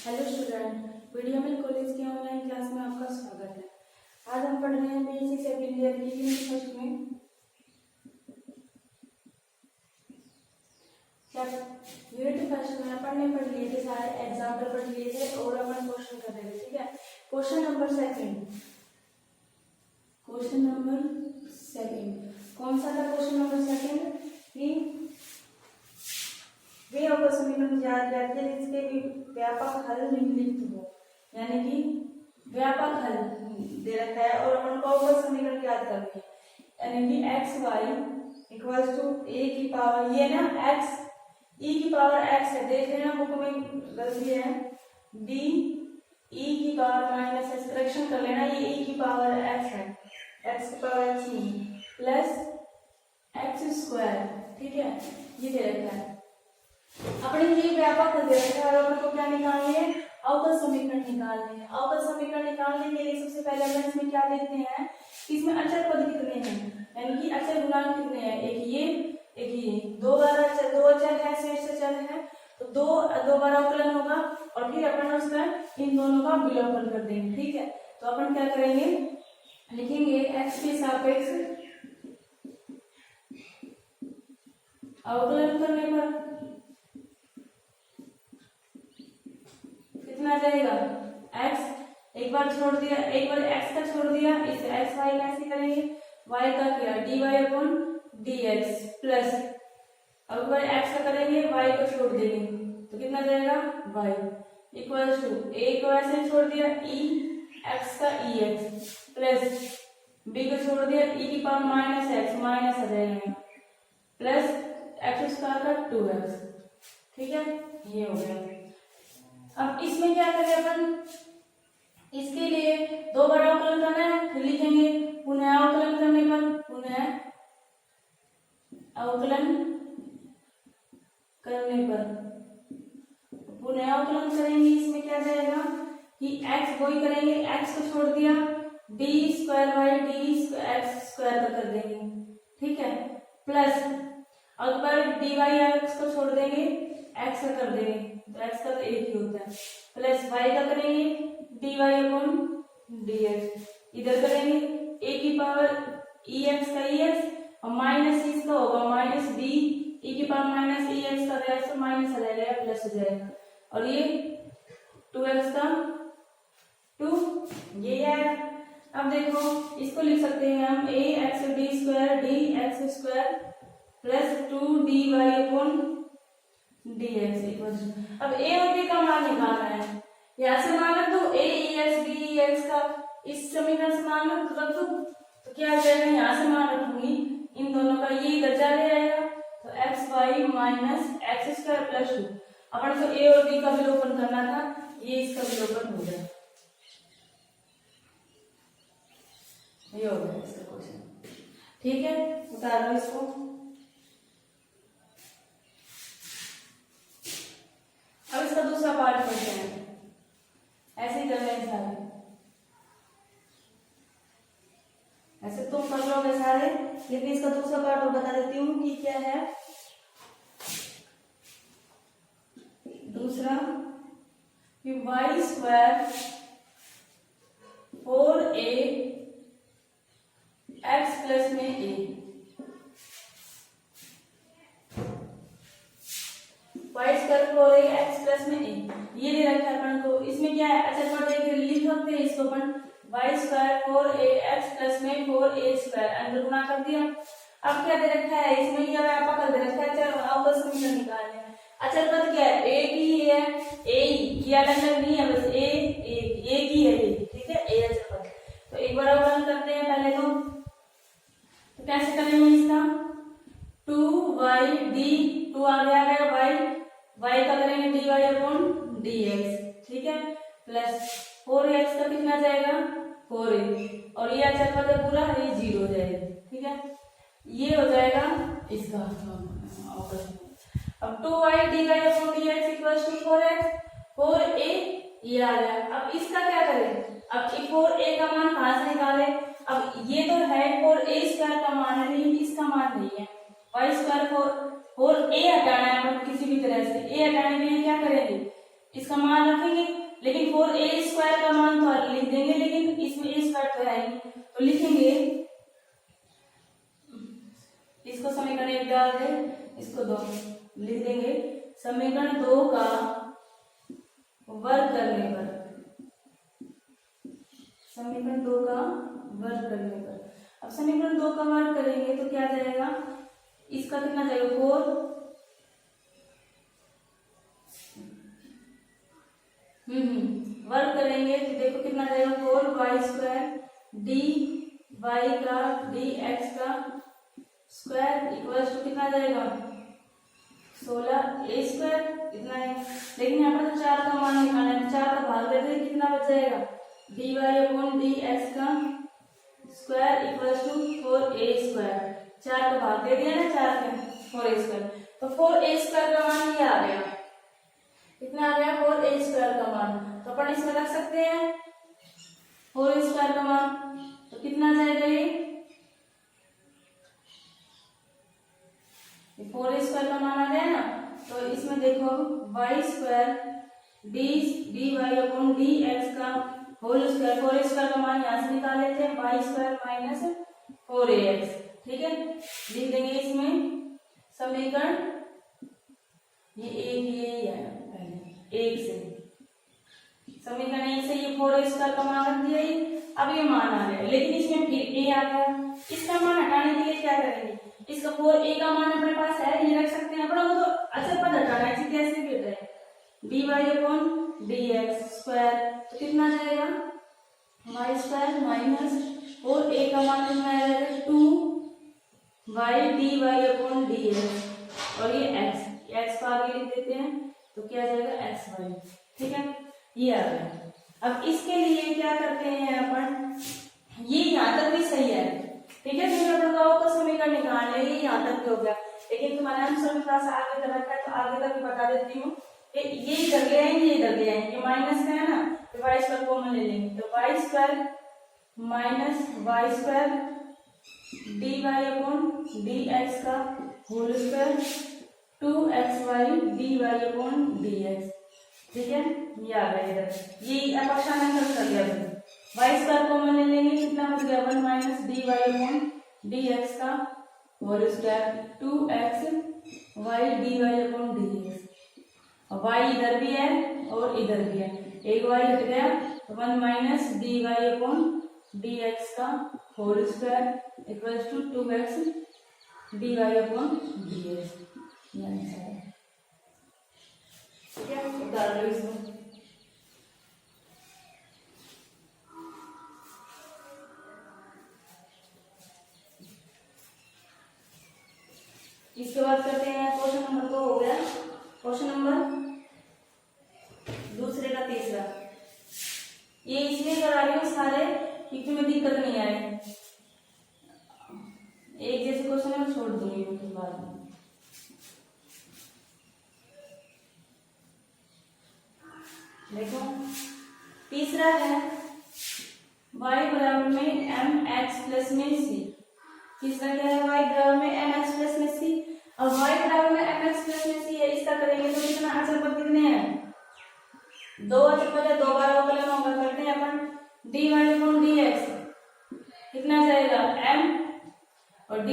Hello student, video college की online class में आपका स्वागत है। आज हम पढ़ रहे हैं बीएससी सेकंड ईयर की यूनिट फर्स्ट में अपन ने पढ़ लिए थे, सारे एग्जाम्पल पढ़ लिए थे और अपन क्वेश्चन कर रहे थे। ठीक है, क्वेश्चन नंबर सेकंड कौन सा था? क्वेश्चन नंबर सेकंड कि वे अवकल समीकरण याद रखिए जिसके भी व्यापक हल निम्नलिखित हो, यानी कि व्यापक हल दे रखा है और अपन को अवकल समीकरण याद करनी है, यानी कि एक्स वाई इक्वल्स टू ए की पावर, ये ना एक्स ई की पावर एक्स है, देख लेना बुक में गलती है, डी ई की पावर माइनस एक्स, करेक्शन कर लेना, ये ई की पावर एक्स है, एक्स की पावर एक्स नहीं प्लस एक्स स्क्वायर। ठीक है, ये दे रखा है अपने, ये व्यापक दे रखा है और अपन को क्या निकालनी है? अवकल समीकरण निकालनी है। अवकल समीकरण निकालने के लिए सबसे पहले अपन इसमें क्या देखते हैं, इसमें अचर पद कितने हैं, यानी कि अचर गुणांक कितने हैं, एक ये दो बार अचर, दो अचर है, शेष अचर है, तो दो बार अवकलन होगा और फिर अपन उसका इन दोनों का विलोपन कर देंगे। ठीक है, तो अपन क्या करेंगे, लिखेंगे एक्स के सापेक्ष अवकलन करने पर कितना जाएगा, x एक बार छोड़ दिया, एक बार x का छोड़ दिया, इस x y कैसे करेंगे, y का किया dy अपॉन dx प्लस अब बार x का करेंगे, y को छोड़ देंगे तो कितना जाएगा y इक्वल टू a को ऐसे छोड़ दिया e x का ex प्लस b को छोड़ दिया e की पावर माइनस x माइनस आ जाएगा प्लस x स्क्वायर का 2x। ठीक है, ये हो गया। अब इसमें क्या करें अपन, इसके लिए दो बार अवकलन करना है, फिर लिखेंगे पुनः अवकलन करने पर, पुनः अवकलन करेंगे, इसमें क्या जाएगा कि x वही करेंगे, x को छोड़ दिया D square by D x square का कर देंगे। ठीक है, प्लस अब डी वाई एक्स को छोड़ देंगे, x का कर देंगे तो x का तो एक ही होता है, प्लस y का करेंगे dy अपॉन dx, इधर करेंगे a की पावर ex का ex और माइनस इसका होगा माइनस d e की पावर माइनस ex का x तो माइनस आ जाएगा प्लस हो जाएगा और ये 2x का 2 ये है। अब देखो इसको लिख सकते हैं हम a x d square D x square plus 2dy upon dx equals, अब a और b का मान निकालना है, यहाँ से मान रख दो a ex b ex का, इस समीकरण से मान रख दो तो क्या आ जाएगा, यहाँ से मान रखूंगी इन दोनों का, ये इधर चले आएगा तो X Y minus X square plus 2, अपन को a और b का विलोपन करना था, ये इसका विलोपन हो गया, ये हो गया इसका क्वेश्चन। ठीक है, उतार लो इसको। अब इसका दूसरा पार्ट करते हैं, ऐसे ही कर रहे हैं सारे, ऐसे तुम कर लोगे सारे, लेकिन इसका दूसरा पार्ट और बता देती हूँ कि क्या है। दूसरा कि Y square 4a x plus में a, Y square 4a x plus में a, ये दे रखा है अपन को, इसमें क्या है अच्छा पर देखिए लिख सकते हैं इसको अपन, y square 4a x plus में 4a स्क्वायर अंदर गुना कर दिया। अब क्या दे रखा है इसमें, क्या व्यापक हल दे रखा है, चलो अवकल समीकरण निकालने हैं। अचर पद क्या है, a की है, a ये अलग अलग नहीं है, बस a की है ये। ठीक है, a अचर पद, तो एक बार अवकलन करते हैं पहले तो कैसे करेंगे इसका, 2y d 2 आगे आ गया y का करेंगे dy अपॉन dx। ठीक है, प्लस 4x का कितना जाएगा 4a और ये अचर पद है पूरा, ये 0 हो जाएगा। ठीक है, ये हो जाएगा इसका अवकलन। अब 2y dy upon dx equals to 4x 4a, ये आ गया। अब इसका क्या करें, अब 4a का मान कहां से निकाले, अब ये तो है 4a स्क्वायर का मान है, लेकिन इसका मान नहीं है, y स्क्वायर 4a हटाना है, किसी भी तरह से a हटाने के लिए क्या करेंगे, इसका मान रखेंगे, लेकिन 4a² का मान तो लिख देंगे, लेकिन इसमें a² तो है नहीं, तो लिखेंगे इसको समीकरण 1 डाल दे, इसको 2 लिख देंगे। समीकरण 2 का वर्ग करने पर, समीकरण 2 का वर्ग करने पर, अब समीकरण 2 का वर्ग करेंगे तो क्या जाएगा, इसका कितना जाएगा 4, वर्ग करेंगे तो देखो कितना जाएगा 4y² dy का dx का स्क्वायर इक्वल्स टू कितना जाएगा 16a², इतना है। लेकिन यहाँ पर तो 4 का मान निकालना है, 4 का भाग देते कितना बच जाएगा dy/dx का स्क्वायर इक्वल्स टू 4a², 4 का भाग दे दिया ना 4 के 4a², तो 4a² का मान ये आ गया, कितना आ गया 4a² का मान। तो अपन इसमें रख सकते हैं 4a² का मान, तो कितना जाएगा ये 4a² का मान आ गया ना। तो इसमें देखो y² dy/dx का होल स्क्वायर, 4a² का मान यहाँ से निकाल लेते हैं, y² - 4ax, ठीक है। लिख देंगे इसमें समीकरण ये एक पहले 1 से, समीकरण 1 से ये 4a² का मान रख दिया, अब ये मान आ गया, लेकिन इसमें फिर a आ गया। इसका मान हटाने के लिए क्या करेंगे, इसका 4a का मान अपने पास है, ये रख सकते हैं अपना, वो तो अच्छा पद हटाना है, कैसे भी होता है dy/dx स्क्वायर, तो कितना जाएगा y² - 4a का मान कितना आएगा 2y dy/dx, और ये x को आगे लिख देते हैं, तो क्या जाएगा xy, ठीक है, ये आ गया। अब इसके लिए क्या करते हैं अपन, ये यहाँ तक भी सही है, ठीक है, फिर प्रकार का समीकरण निकाल ले, ये यहाँ तक भी हो गया, लेकिन तुम्हारे आंसर में थोड़ा सा आगे तक रखा है, तो आगे तक भी बता देती हूँ। ये इधर ले आएंगे, ये इधर ले आएंगे, ये माइनस का है ना, तो y² कॉमन ले लेंगे, तो y² - y² dy/dx का होल स्क्वायर 2xy dy/dx, ठीक है, ये आ गया इधर, ये अपेक्षांतर कर लिया। y² कॉमन ले लेंगे, कितना बच गया 1 - dy/dx का होल स्क्वायर 2xy dy/dx, और y इधर भी है और इधर भी है, एक y हट गया, 1 - dy/dx का whole square equals to 2x dy/dx, ये आंसर है, ठीक है। डाल लो इसमें, इसके बाद करते हैं क्वेश्चन नंबर 2 हो गया, क्वेश्चन नंबर दूसरे का तीसरा, ये इसलिए करा रही हूँ सारे क्योंकि में दिक्कत नहीं आए, एक जैसे क्वेश्चन है मैं छोड़ दूंगी उसके बाद में। देखो तीसरा है y बराबर में mx प्लस में c, तीसरा क्या है y बराबर में mx प्लस में c। अब y बराबर में mx प्लस में c है, इसका करेंगे तो कितना अचल पद कितने हैं, 2 अचल पद है, 2 बार अवकलन होगा, करते हैं अपन dy/dx, कितना जाएगा m, और d²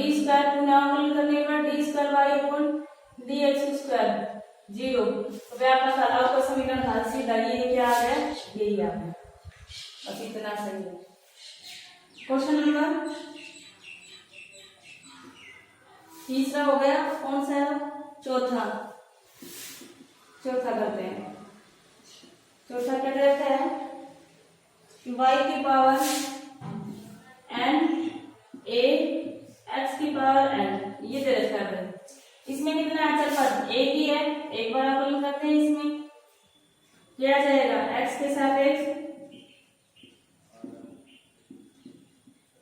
पुनः अवकलन करने के बाद d²y/dx स्क्वायर 0, तो व्यापक का समीकरण हल सीधा ये क्या आ गया, यही आ गया, बस इतना सही है। क्वेश्चन नंबर तीसरा हो गया, कौन सा है चौथा करते हैं। चौथा क्या रहता है कि y की पावर n a x की पावर n, ये दे रखा है, इसमें कितना अचल पद एक ही है, एक बार अवकलन करते हैं, इसमें क्या जाएगा x के सापेक्ष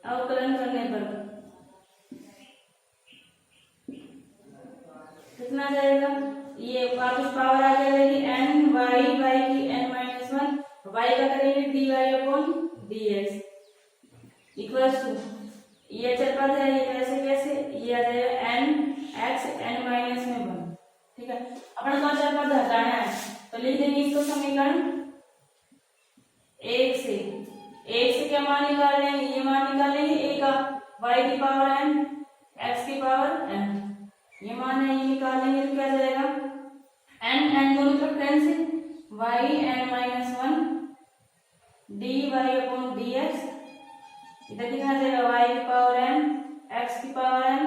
अवकलन करने पर कितना जाएगा, ये वापस पावर आ जाएगी n y की n-1, y का करेंगे dy/dx इक्वल्स टू, ये अचल पद है, ये कैसे ये आ जाएगा n x n-1, ठीक है। अपन को अचर पद हटाना है तो लिख देंगे इसको समीकरण 1 से क्या मान निकाल लेंगे, ये मान निकालेंगे a का y की पावर n x की पावर n, ये मान है ये निकाल लेंगे तो क्या जाएगा n दोनों तरफ cancel y n minus 1 dy upon dx, इधर कितना जाएगा y की पावर n x की power n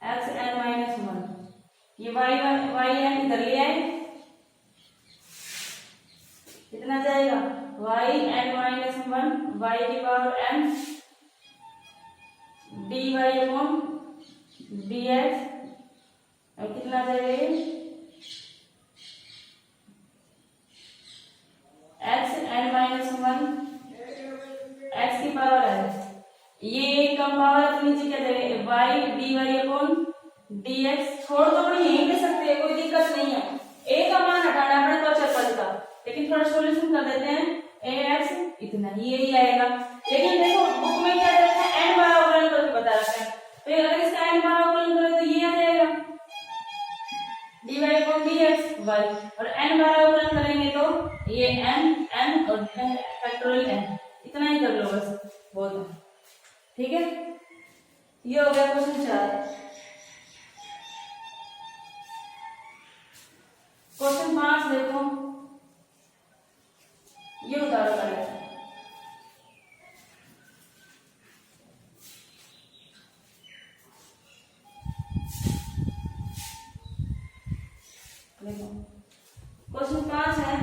x n minus 1, ये y n इधर ले आए कितना जाएगा y n माइनस 1 y की power n dy upon dx, और कितना जाएगा x n माइनस 1 x की पावर है, ये कम पावर है तो नीचे क्या जाएगा y dy अपॉन dx, छोड़ तो अपने यहीं पे सकते हैं कोई दिक्कत नहीं है, a का मान हटाना अपने तो अचर पद का, लेकिन थोड़ा सॉल्यूशन कर देते हैं ax इतना ही यही आएगा, लेकिन देखो बुक में क्या रहता है n बार अवकलन करके बता रखा है, तो अगर इसका n बार अवकलन करें तो ये आ जाएगा dy अपॉन dx y, और n बार अवकलन करेंगे तो ये n और फैक्टोरियल n, इतना ही कर लो बस बहुत है, ठीक है। ये हो गया क्वेश्चन 4। क्वेश्चन 5 देखो, ये उतारो करें देखो क्वेश्चन 5 है,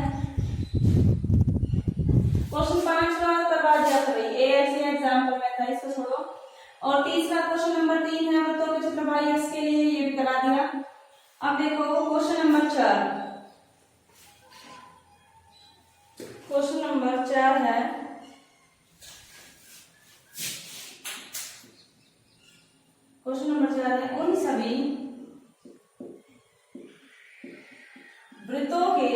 क्वेश्चन 5 का करवा दिया था भाई एएससी एग्जाम्पल में था, इसको छोड़ो, और तीसरा क्वेश्चन नंबर 3 है वृत्तों के चित्र बाई एक्स के लिए, ये भी करा दिया। अब देखो क्वेश्चन नंबर 4, क्वेश्चन नंबर 4 है क्वेश्चन नंबर 4 है उन सभी वृत्तों के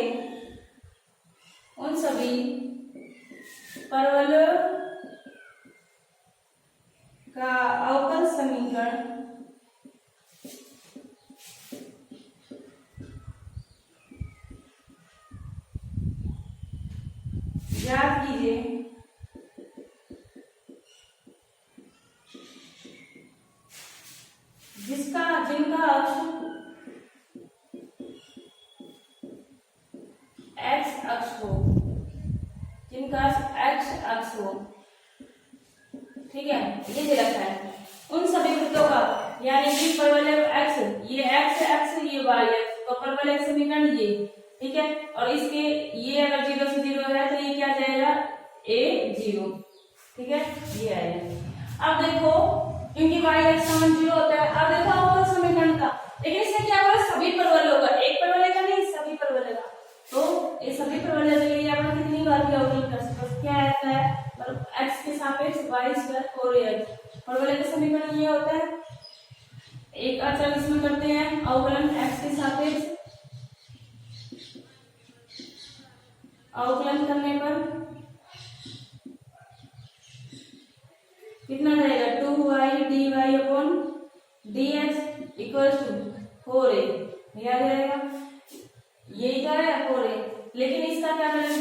उन सभी परवलयों का अवकल समीकरण याद कीजिए जिनका एक्स अक्ष हो, जिनका एक्स अक्ष हो, ठीक है, ये दे रखा है उन सभी वृत्तों का, यानी कि परवलय एक्स, ये एक्स एक्स ये वाई एक्स, तो परवलय समीकरण ये, ठीक है, और इसके ये अगर 0 से 0 है तो ये क्या जाएगा a0, ठीक है, ये आएगा। अब देखो क्योंकि y x समान 0 होता है, अब देखो अवकल समीकरण का, लेकिन इससे क्या होगा सभी परवलयों का, एक परवलय का नहीं सभी परवलय का, तो ये सभी परवलय के लिए अपन कितनी बार भी अवकलन कर सकते हैं, क्या आता है मतलब x के सापेक्ष y स्क्वायर 4ax, परवलय का समीकरण ये होता है, एक अचर इसमें करते हैं अवकलन x के सापेक्ष, अवकलन करने पर कितना जाएगा 2y dy upon dx equal to 4a, यह आ जाएगा, यही क्या है 4a, लेकिन इसका क्या करेंगे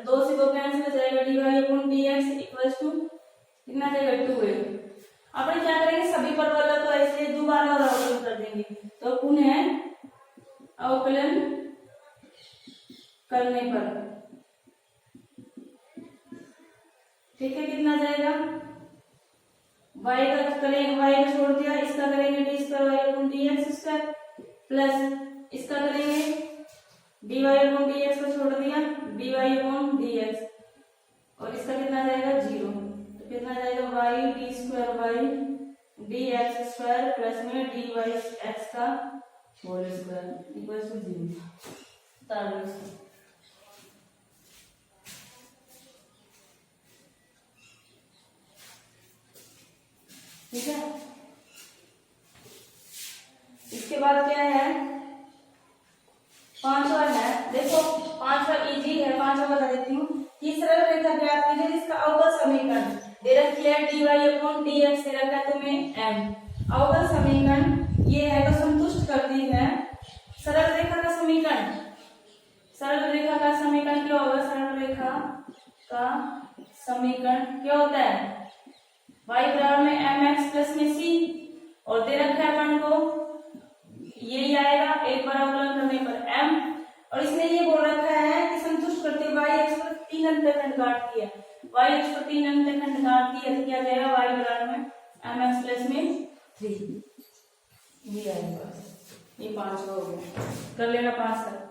2 से 2 कैंसिल हो जाएगा, dy upon dx equal to कितना जाएगा 2a। अपन क्या करेंगे सभी परवलयों को ऐसे दोबारा और अवकलन कर देंगे, तो पुनः अवकलन करने पर ठीक है कितना जाएगा y का करेंगे, y का छोड़ दिया, इसका करेंगे d square y upon dx square plus इसका करेंगे dy अपॉन dx को छोड़ दिया dy अपॉन dx, और इसका कितना जाएगा 0, तो कितना जाएगा y d square y dx square plus में dy x का होल स्क्वायर इक्वल टू 0। ठीक है, इसके बाद क्या है 5वां है, देखो 5वां इजी है, 5वां बता देती हूँ कि सरल रेखा ज्ञात कीजिए जिसका अवकल समीकरण दे रखी है dy अपॉन dx दे रखा है तुम्हें m, अवकल समीकरण ये है तो संतुष्ट करती है सरल रेखा का समीकरण, सरल रेखा का समीकरण क्या होगा? सरल रेखा का समीकरण क्या होता है? y बराबर में mx प्लस में c, और दे रखा है अपन को यही आएगा एक बार अवकलन करने पर m, और इसने ये बोल रखा है कि संतुष्ट करते y अक्ष पर 3 अंतःखंड काटती है, y अक्ष पर 3 अंतःखंड काटती है तो क्या जाएगा? y बराबर में mx प्लस में 3, ये आएगा। ये 5 हो गया, कर लेना 5 तक।